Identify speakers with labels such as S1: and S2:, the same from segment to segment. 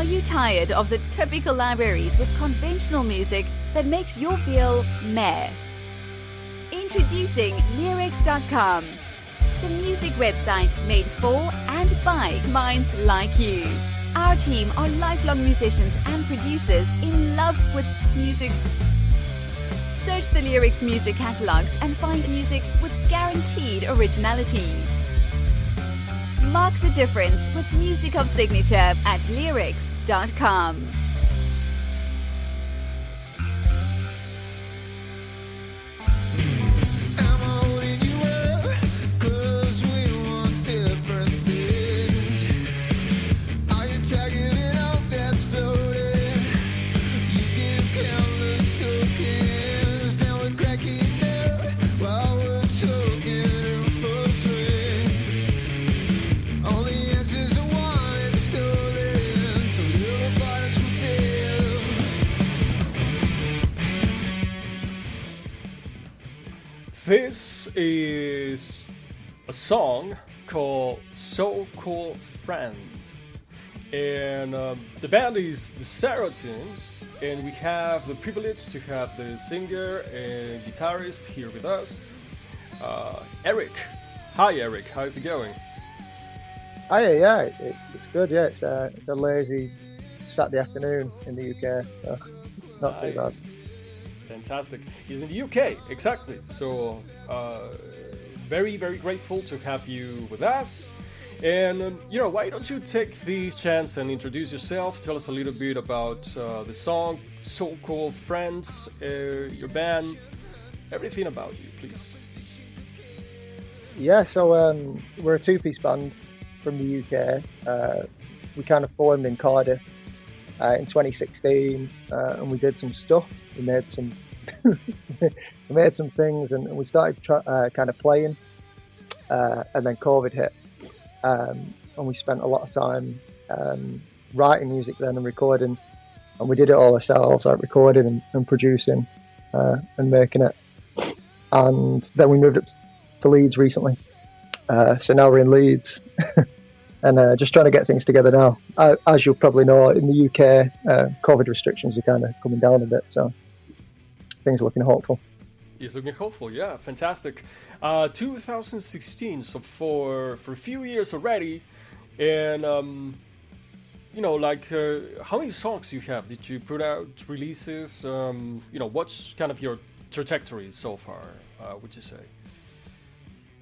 S1: you tired of the typical libraries with conventional music that makes you feel meh? Introducing Leerecs.com, the music website made for and by minds like you. Our team are lifelong musicians and producers in love with music. Search the Leerecs music catalogs and find music with guaranteed originality. Mark the difference with music of signature at Leerecs.com.
S2: This is a song called So-Called Friend, and the band is the Serotines, and we have the privilege to have the singer and guitarist here with us, Eric. Hi Eric, how's it going?
S3: Hi, yeah, it's good, yeah, it's a lazy Saturday afternoon in the UK, so not too bad.
S2: Fantastic. He's in the UK, exactly. So, very, very grateful to have you with us. And, why don't you take the chance and introduce yourself? Tell us a little bit about the song, So-Called Friends, your band, everything about you, please.
S3: Yeah, so we're a two-piece band from the UK. We kind of formed in Cardiff in 2016, and we did some stuff. We made some things, and we started kind of playing, and then COVID hit, and we spent a lot of time writing music then and recording, and we did it all ourselves, like recording and producing and making it. And then we moved up to Leeds recently, so now we're in Leeds. And just trying to get things together now. As you'll probably know, in the UK, COVID restrictions are kind of coming down a bit, so things are looking hopeful.
S2: It's looking hopeful, yeah, fantastic. 2016, so for a few years already, and how many songs you have? Did you put out releases? What's kind of your trajectory so far? Would you say?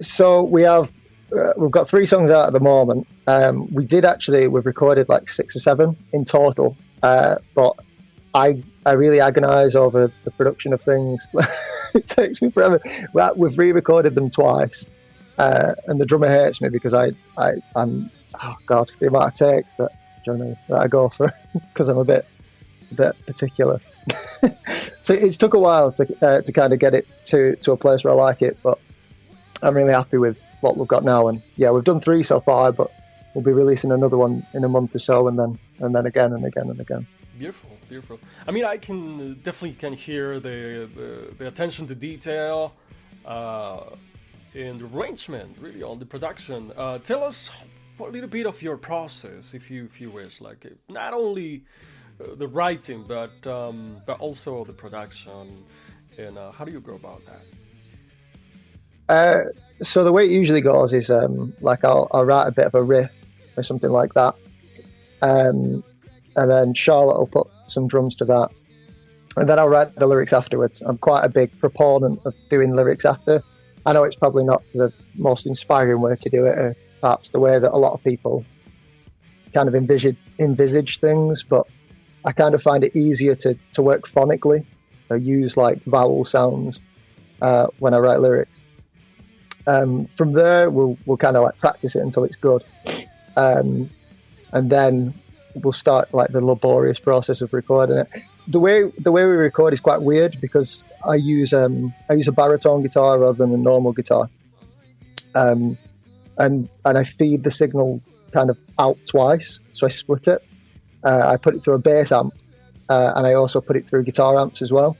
S3: So we've got 3 songs out at the moment. We've recorded like 6 or 7 in total, but I really agonize over the production of things. It takes me forever. We've re-recorded them twice, and the drummer hates me because I'm oh god, the amount of takes that I go for because I'm a bit particular. So it's took a while to kind of get it to a place where I like it, but I'm really happy with what we've got now. And yeah, we've done 3 so far, but we'll be releasing another one in a month or so, and then again and again and again.
S2: Beautiful. I mean, I can definitely hear the attention to detail and the arrangement, really, on the production. Tell us a little bit of your process, if you wish, like not only the writing, but also the production, and how do you go about that?
S3: So the way it usually goes is I'll write a bit of a riff or something like that, and then Charlotte will put some drums to that, and then I'll write the lyrics afterwards. I'm quite a big proponent of doing lyrics after. I know it's probably not the most inspiring way to do it, or perhaps the way that a lot of people kind of envisage things, but I kind of find it easier to work phonically or use like vowel sounds when I write lyrics. From there, we'll kind of like practice it until it's good, and then we'll start like the laborious process of recording it. The way we record is quite weird because I use a baritone guitar rather than a normal guitar, and I feed the signal kind of out twice, so I split it. I put it through a bass amp, and I also put it through guitar amps as well.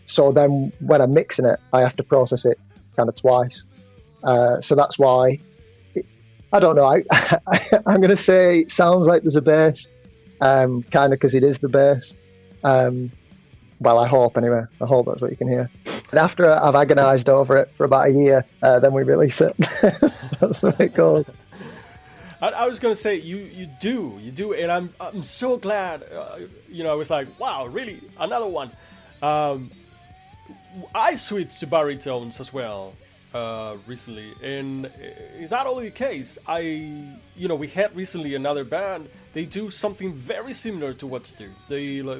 S3: So then when I'm mixing it, I have to process it kind of twice. So that's why I don't know. I'm going to say it sounds like there's a bass, kind of because it is the bass. Well, I hope anyway. I hope that's what you can hear. And after I've agonised over it for about a year, then we release it. That's the way it goes.
S2: I was going to say you do, and I'm so glad. I was like, wow, really, another one. I switched to baritones as well recently, and is that only the case? We had recently another band. They do something very similar to what you do.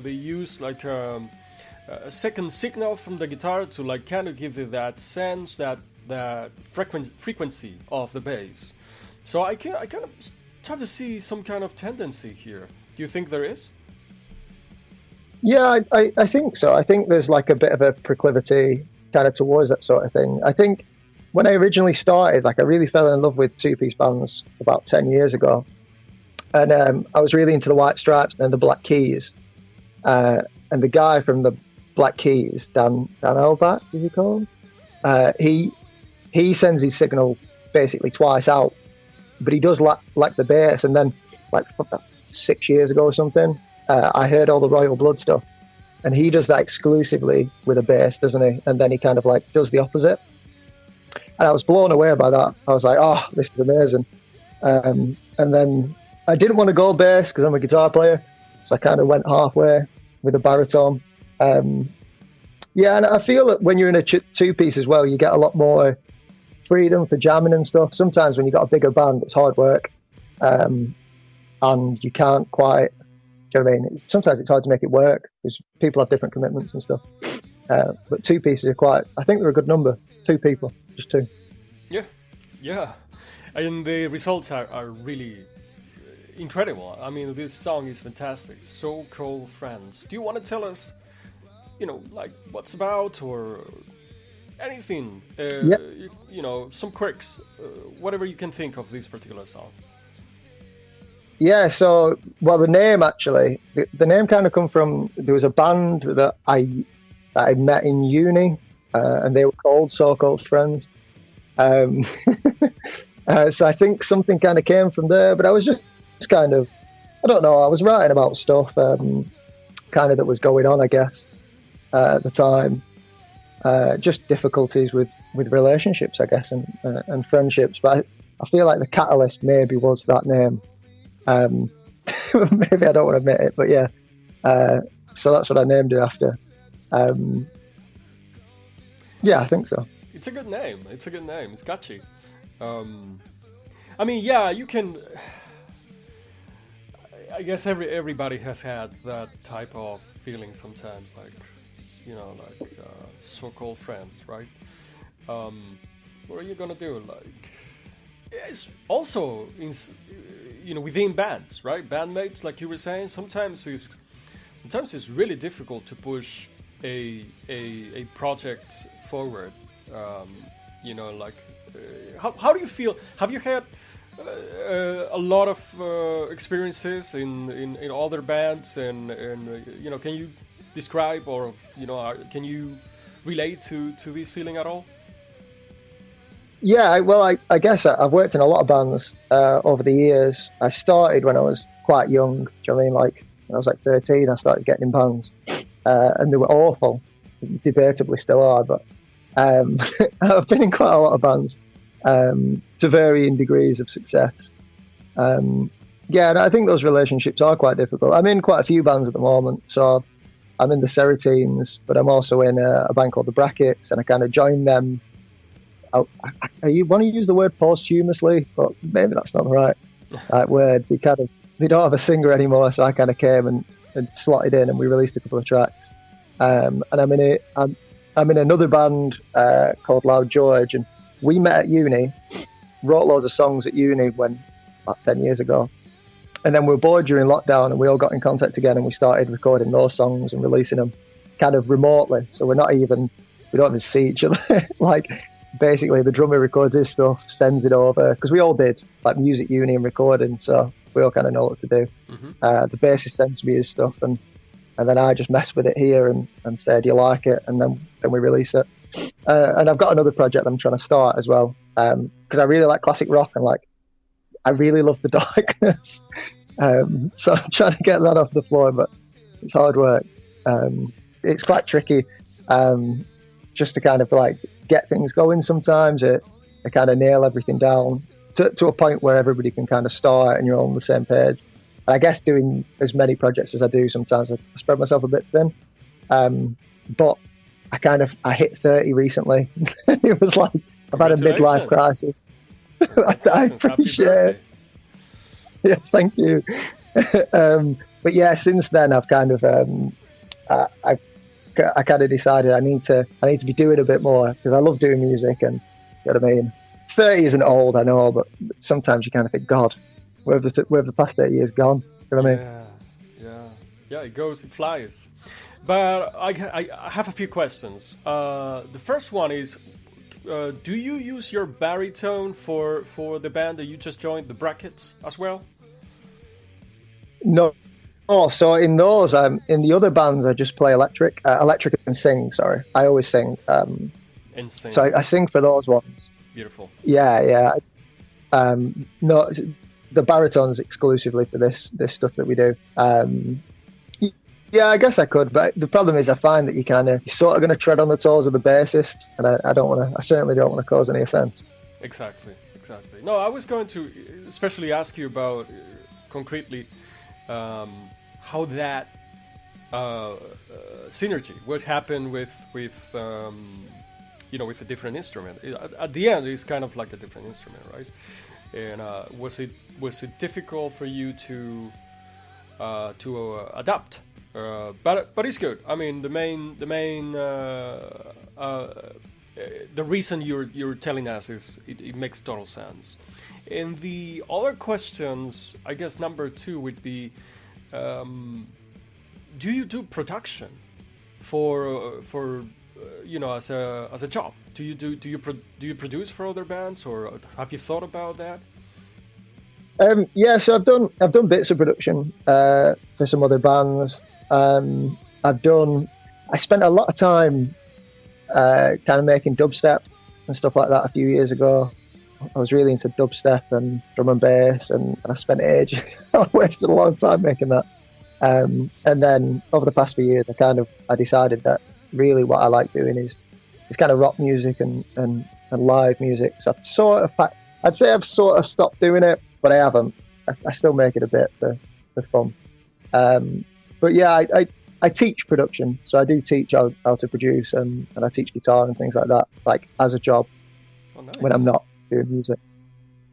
S2: They use like a second signal from the guitar to like kind of give you that sense, that frequency of the bass. So I kind of start to see some kind of tendency here. Do you think there is?
S3: Yeah, I think so. I think there's like a bit of a proclivity kind of towards that sort of thing. I think when I originally started, like I really fell in love with two-piece bands about 10 years ago. And I was really into the White Stripes and the Black Keys. And the guy from the Black Keys, Dan Elbach, is he called? He sends his signal basically twice out. But he does lack the bass. And then like 6 years ago or something, I heard all the Royal Blood stuff, and he does that exclusively with a bass, doesn't he? And then he kind of like does the opposite. And I was blown away by that. I was like, oh, this is amazing. And then I didn't want to go bass because I'm a guitar player, so I kind of went halfway with a baritone. Yeah, and I feel that when you're in a two-piece as well, you get a lot more freedom for jamming and stuff. Sometimes when you've got a bigger band, it's hard work, and you can't quite. Do you know what I mean? Sometimes it's hard to make it work because people have different commitments and stuff. But two pieces are I think they're a good number. Two people, just two.
S2: Yeah. And the results are really incredible. I mean, this song is fantastic. So-Called Friends. Do you want to tell us, like what's about or anything? Some quirks, whatever you can think of this particular song.
S3: Yeah, so, well, the name actually, the name kind of come from, there was a band that I met in uni, and they were called So-Called Friends. So I think something kind of came from there, but I was just kind of, I don't know, I was writing about stuff kind of that was going on, I guess, at the time. Just difficulties with relationships, I guess, and friendships. But I feel like the catalyst maybe was that name. Maybe I don't want to admit it, but yeah. So that's what I named it after. Yeah, I think so.
S2: It's a good name. It's catchy. I mean, yeah, you can. I guess everybody has had that type of feeling sometimes, like so-called friends, right? What are you gonna do? Like, it's also within bands, right? Bandmates, like you were saying, sometimes it's really difficult to push a project forward. How do you feel? Have you had a lot of experiences in other bands, and can you describe or can you relate to this feeling at all?
S3: Yeah, well, I guess I've worked in a lot of bands over the years. I started when I was quite young. Do you know what I mean? Like when I was like 13, I started getting in bands, and they were awful. Debatably still are, but I've been in quite a lot of bands to varying degrees of success. Yeah, and I think those relationships are quite difficult. I'm in quite a few bands at the moment, so I'm in the Serotines, but I'm also in a band called the Brackets, and I kind of joined them. I want to use the word posthumously, but maybe that's not the right word. They don't have a singer anymore, so I kind of came and slotted in, and we released a couple of tracks. And I'm in another band called Loud George, and we met at uni, wrote loads of songs at uni about 10 years ago, and then we were bored during lockdown, and we all got in contact again, and we started recording those songs and releasing them kind of remotely. So we don't even see each other. Like, basically the drummer records his stuff, sends it over, because we all did like music uni and recording, so we all kind of know what to do. Mm-hmm. The bassist sends me his stuff, and then I just mess with it here and say, do you like it? And then we release it. And I've got another project I'm trying to start as well, because I really like classic rock, and like I really love the darkness. So I'm trying to get that off the floor, but it's hard work. It's quite tricky just to kind of like get things going sometimes. I kind of nail everything down to a point where everybody can kind of start and you're all on the same page. And I guess doing as many projects as I do, sometimes I spread myself a bit thin. But I hit 30 recently. It was like I've had a midlife crisis. I appreciate it. Yeah, thank you. But yeah, since then I've kind of I kind of decided I need to be doing a bit more because I love doing music, and you know what I mean. 30 isn't old, I know, but sometimes you kind of think, God, where have the past 30 years gone? You know what I mean?
S2: Yeah. It flies. But I have a few questions. The first one is, do you use your baritone for the band that you just joined, the Brackets, as well?
S3: No. Oh, so in those, in the other bands, I just play electric and sing. Sorry, I always sing.
S2: And sing.
S3: So I sing for those ones.
S2: Beautiful.
S3: Yeah. No, the baritone's exclusively for this stuff that we do. Yeah, I guess I could, but the problem is I find that you're sort of going to tread on the toes of the bassist, and I certainly don't want to cause any offence.
S2: Exactly. No, I was going to especially ask you about concretely how that synergy would happen with a different instrument. At the end, it's kind of like a different instrument, right? And was it difficult for you to adapt? But it's good. I mean, the reason you're telling us is it makes total sense. And the other questions, I guess number 2 would be, do you do production for as a job? Do you produce for other bands, or have you thought about that?
S3: Yeah, so I've done bits of production for some other bands. I spent a lot of time kind of making dubstep and stuff like that a few years ago. I was really into dubstep and drum and bass, and I spent ages. I wasted a long time making that. And then over the past few years, I decided that really what I like doing is kind of rock music and live music. So I'd say I've sort of stopped doing it, but I haven't. I still make it a bit for fun. But yeah, I teach production, so I do teach how to produce, and I teach guitar and things like that, like as a job.
S2: Oh, nice.
S3: When I'm not doing music.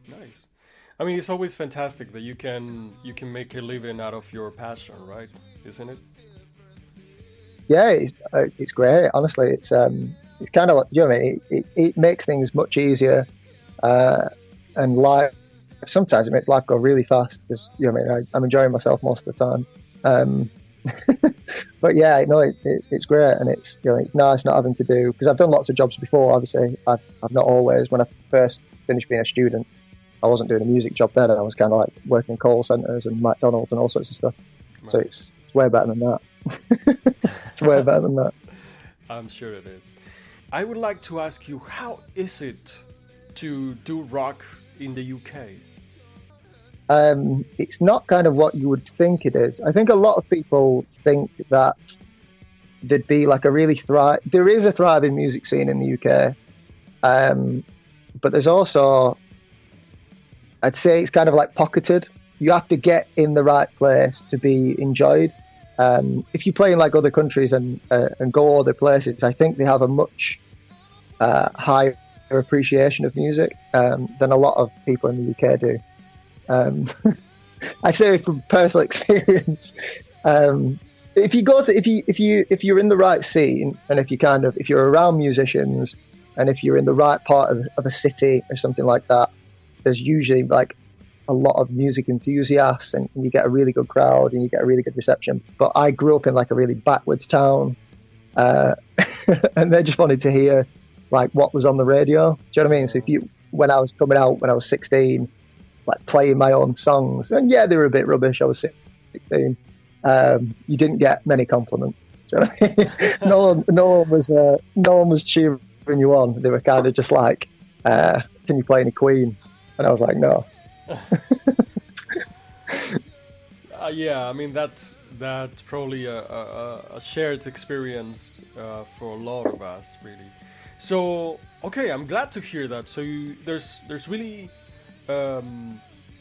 S2: Nice. I mean, it's always fantastic that you can make a living out of your passion, right? Isn't it?
S3: Yeah, it's great. Honestly, it's kind of, you know what I mean? It makes things much easier, and life. Sometimes it makes life go really fast because, you know what I mean, I'm enjoying myself most of the time. But yeah, no, it's great, and it's nice not having to do, because I've done lots of jobs before. Obviously, I've not always. When I first finished being a student, I wasn't doing a music job then, and I was kind of like working in call centres and McDonald's and all sorts of stuff. Right. So it's way better than that. It's way better than that.
S2: I'm sure it is. I would like to ask you, how is it to do rock in the UK?
S3: It's not kind of what you would think it is. I think a lot of people think that there'd be like there is a thriving music scene in the UK, but there's also, I'd say it's kind of like pocketed. You have to get in the right place to be enjoyed. If you play in like other countries and go other places, I think they have a much higher appreciation of music than a lot of people in the UK do. I say from personal experience, if you're in the right scene, and if you're around musicians, and if you're in the right part of a city or something like that, there's usually like a lot of music enthusiasts, and you get a really good crowd and you get a really good reception. But I grew up in like a really backwards town, and they just wanted to hear like what was on the radio. Do you know what I mean? So when I was coming out when I was 16, like playing my own songs, and yeah, they were a bit rubbish. I was 16. You didn't get many compliments. Do you know what I mean? no one was cheering you on. They were kind of just like, "Can you play any Queen?" And I was like, "No."
S2: Yeah, I mean that's probably a shared experience for a lot of us, really. So okay, I'm glad to hear that. So there's really an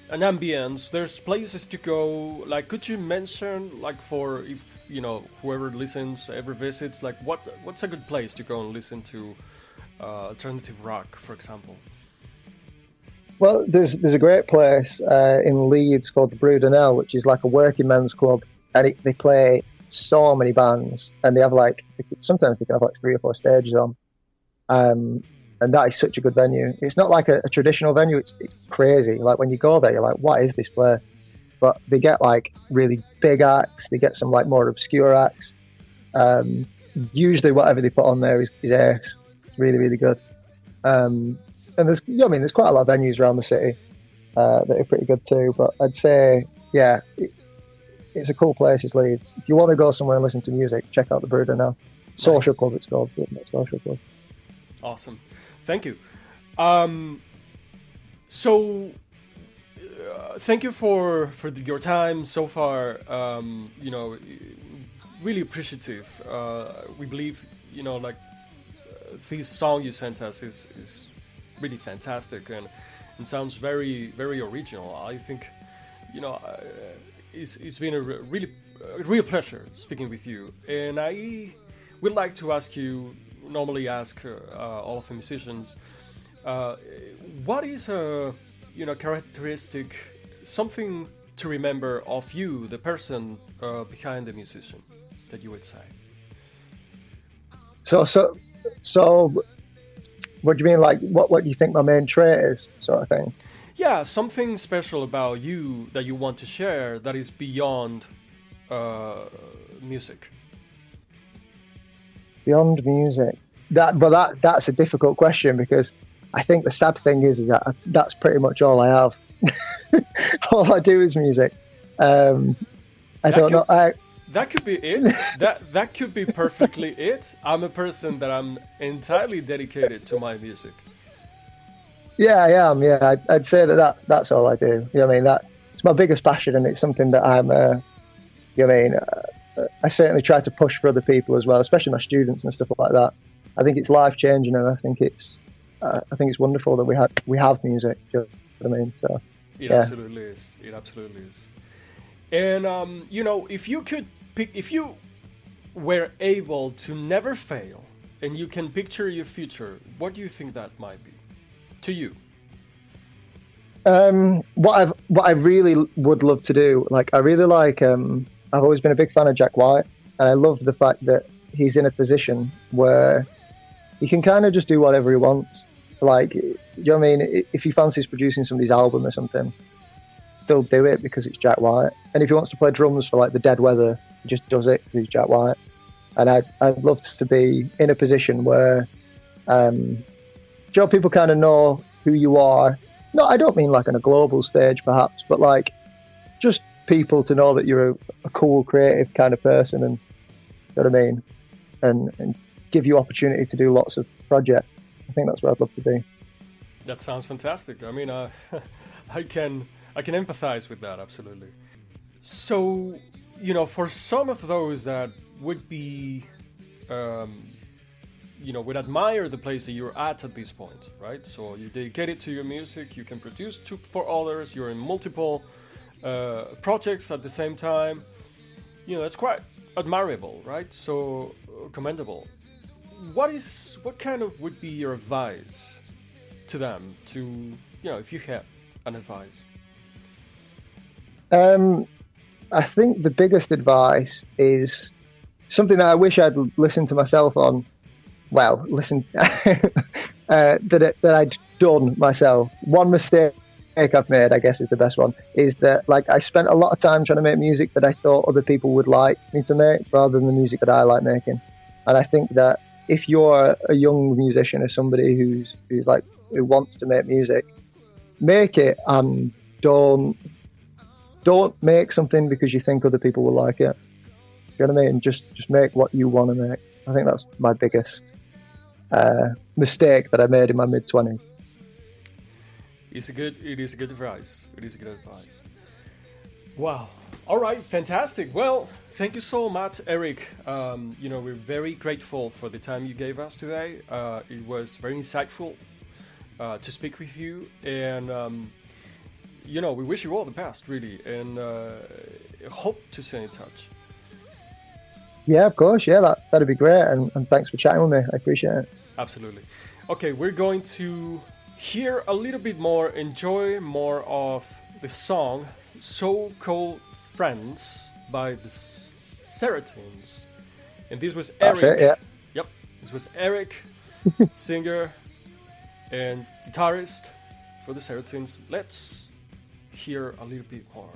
S2: ambience. There's places to go. Like, could you mention, like, for if whoever listens ever visits, like what's a good place to go and listen to alternative rock, for example?
S3: Well, there's a great place in Leeds called the Brudenell, which is like a working men's club, and they play so many bands, and they have sometimes they can have like 3 or 4 stages on, and that is such a good venue. It's not like a traditional venue; it's crazy. Like when you go there, you're like, what is this place? But they get like really big acts. They get some like more obscure acts. Usually, whatever they put on there is ace. It's really, really good. And there's quite a lot of venues around the city that are pretty good too. But I'd say, yeah, it's a cool place. It's Leeds. If you want to go somewhere and listen to music, check out the Bruder now. Social Club, it's called. Social Club.
S2: Awesome, thank you. Thank you for your time so far. Really appreciative. We believe, this song you sent us is really fantastic and sounds very, very original. I think, it's been a real pleasure speaking with you. And I would like to ask you, normally ask all of the musicians, what is a characteristic, something to remember of you, the person behind the musician, that you would say?
S3: So what do you mean, like what do you think my main trait is, sort of thing?
S2: Yeah, something special about you that you want to share that is beyond music.
S3: Beyond music. That's a difficult question, because I think the sad thing is that that's pretty much all I have. All I do is music.
S2: That could be it. That could be perfectly it. I'm a person that I'm entirely dedicated to my music.
S3: Yeah, I am. Yeah, I'd say that's all I do. It's my biggest passion, and it's something that I certainly try to push for other people as well, especially my students and stuff like that. I think it's life changing, and I think it's wonderful that we have music. Do you know what I mean? So
S2: it absolutely is. It absolutely is. And if you were able to never fail, and you can picture your future, what do you think that might be to you?
S3: What I really would love to do, I really like. I've always been a big fan of Jack White, and I love the fact that he's in a position where he can kind of just do whatever he wants. Like, do you know what I mean? If he fancies producing somebody's album or something, they'll do it because it's Jack White. And if he wants to play drums for like the Dead Weather, he just does it because he's Jack White. And I'd love to be in a position where, people kind of know who you are. No, I don't mean like on a global stage perhaps, but like just people to know that you're a cool, creative kind of person, and you know what I mean, and give you opportunity to do lots of projects. I think that's where I'd love to be.
S2: That sounds fantastic. I mean, I can empathize with that, absolutely. So, for some of those that would be, would admire the place that you're at this point, right? So you're dedicated to your music, you can produce for others, you're in multiple projects at the same time. That's quite admirable, right? So commendable. What kind of would be your advice to them, to, if you had an advice?
S3: I think the biggest advice is something that I wish I'd listened to myself on. Well, that I'd done myself. One mistake I've made, I guess is the best one, is that I spent a lot of time trying to make music that I thought other people would like me to make, rather than the music that I like making. And I think that if you're a young musician or somebody who wants to make music, make it, and don't make something because you think other people will like it. You know what I mean? Just make what you want to make. I think that's my biggest mistake that I made in my mid-20s.
S2: It is a good advice. It is a good advice. Wow. All right, fantastic. Well, thank you so much, Eric. We're very grateful for the time you gave us today. It was very insightful to speak with you, and we wish you all the best, really, and hope to stay in touch.
S3: Yeah, of course. Yeah, that'd be great, and thanks for chatting with me. I appreciate it.
S2: Absolutely. Okay, we're going to hear a little bit more, enjoy more of the song So-Called Friends by the Serotines. And this was Eric.
S3: That's it, yeah.
S2: Yep, this was Eric, singer and guitarist for the Serotines. Let's hear a little bit more.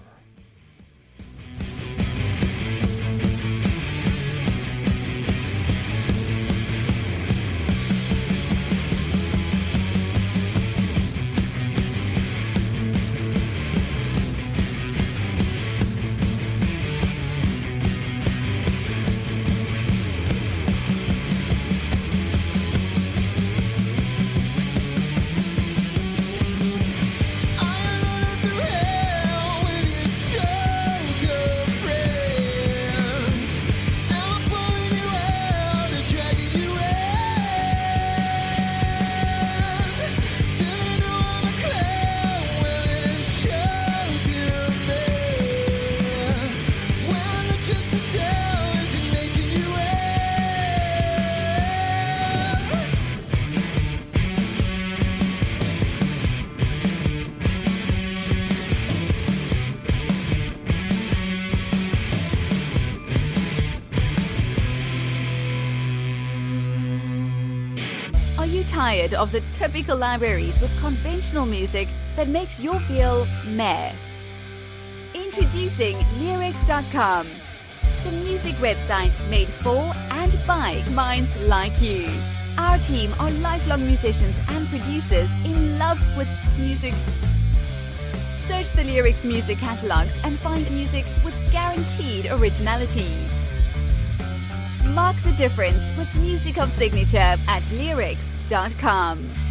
S1: Are you tired of the typical libraries with conventional music that makes you feel meh? Introducing Leerecs.com, the music website made for and by minds like you. Our team are lifelong musicians and producers in love with music. Search the Leerecs music catalogs and find music with guaranteed originality. Mark the difference with music of signature at Leerecs.com.